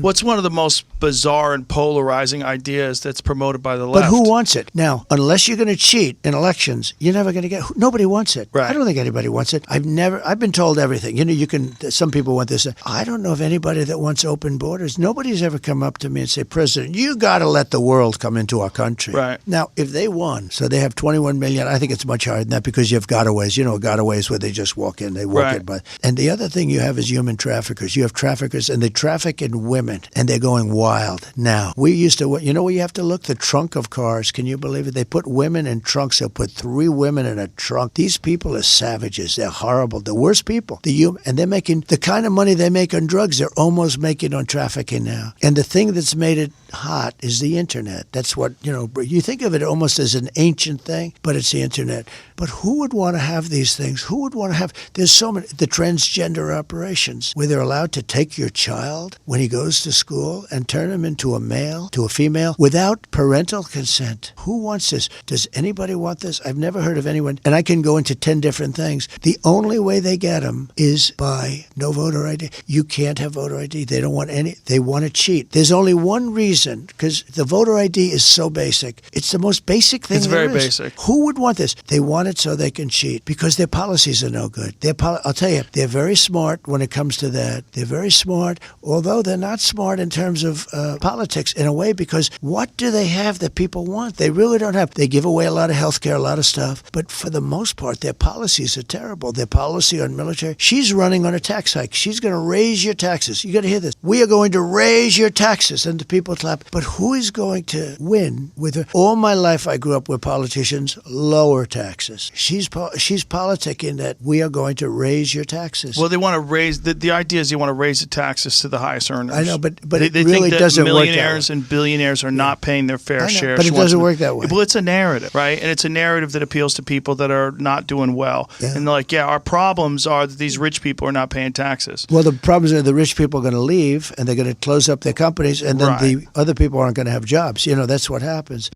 What's one of the most bizarre and polarizing ideas that's promoted by the left? But who wants it? Now, unless you're going to cheat in elections, you're never going to get. Nobody wants it. Right. I don't think anybody wants it. I've been told everything. You can. Some people want this. I don't know of anybody that wants open borders. Nobody's ever come up to me and say, President, you got to let the world come into our country. Right. Now, if they won, so they have 21 million. I think it's much higher than that because you have gotaways. Gotaways where they just walk in. They walk in. But and the other thing you have is human traffickers. You have traffickers, and they traffic in women. And they're going wild now. We used to, where you have to look? The trunk of cars. Can you believe it? They put women in trunks. They'll put 3 women in a trunk. These people are savages. They're horrible. The worst people. And they're making the kind of money they make on drugs, they're almost making on trafficking now. And the thing that's made it hot is the internet. That's what, you think of it almost as an ancient thing, but it's the internet. But who would want to have these things? Who would want to have, there's so many, the transgender operations where they're allowed to take your child when he goes to school and turn him into a male, to a female, without parental consent. Who wants this? Does anybody want this? I've never heard of anyone, and I can go into 10 different things. The only way they get them is by no voter ID. You can't have voter ID. They don't want any, they want to cheat. There's only one reason, because the voter ID is so basic. It's the most basic thing there is. It's very basic. Who would want this? They want it so they can cheat because their policies are no good. I'll tell you, they're very smart when it comes to that. They're very smart, although they're not smart in terms of politics in a way, because what do they have that people want? They really don't have. They give away a lot of health care, a lot of stuff, but for the most part, their policies are terrible. Their policy on military, she's running on a tax hike. She's going to raise your taxes. You got to hear this. We are going to raise your taxes, and the people clap. But who is going to win with her? All my life, I grew up with politicians lower taxes. She's politicking that we are going to raise your taxes. Well, they want to raise the idea is you want to raise the taxes to the highest earners. I know, but they it really think that doesn't work that way. millionaires and billionaires are not paying their fair share. But it doesn't work that way. Well, it's a narrative, right? And it's a narrative that appeals to people that are not doing well. Yeah. And they're like, our problems are that these rich people are not paying taxes. Well, the problems are the rich people are going to leave and they're going to close up their companies, and then the other people aren't going to have jobs. That's what happens.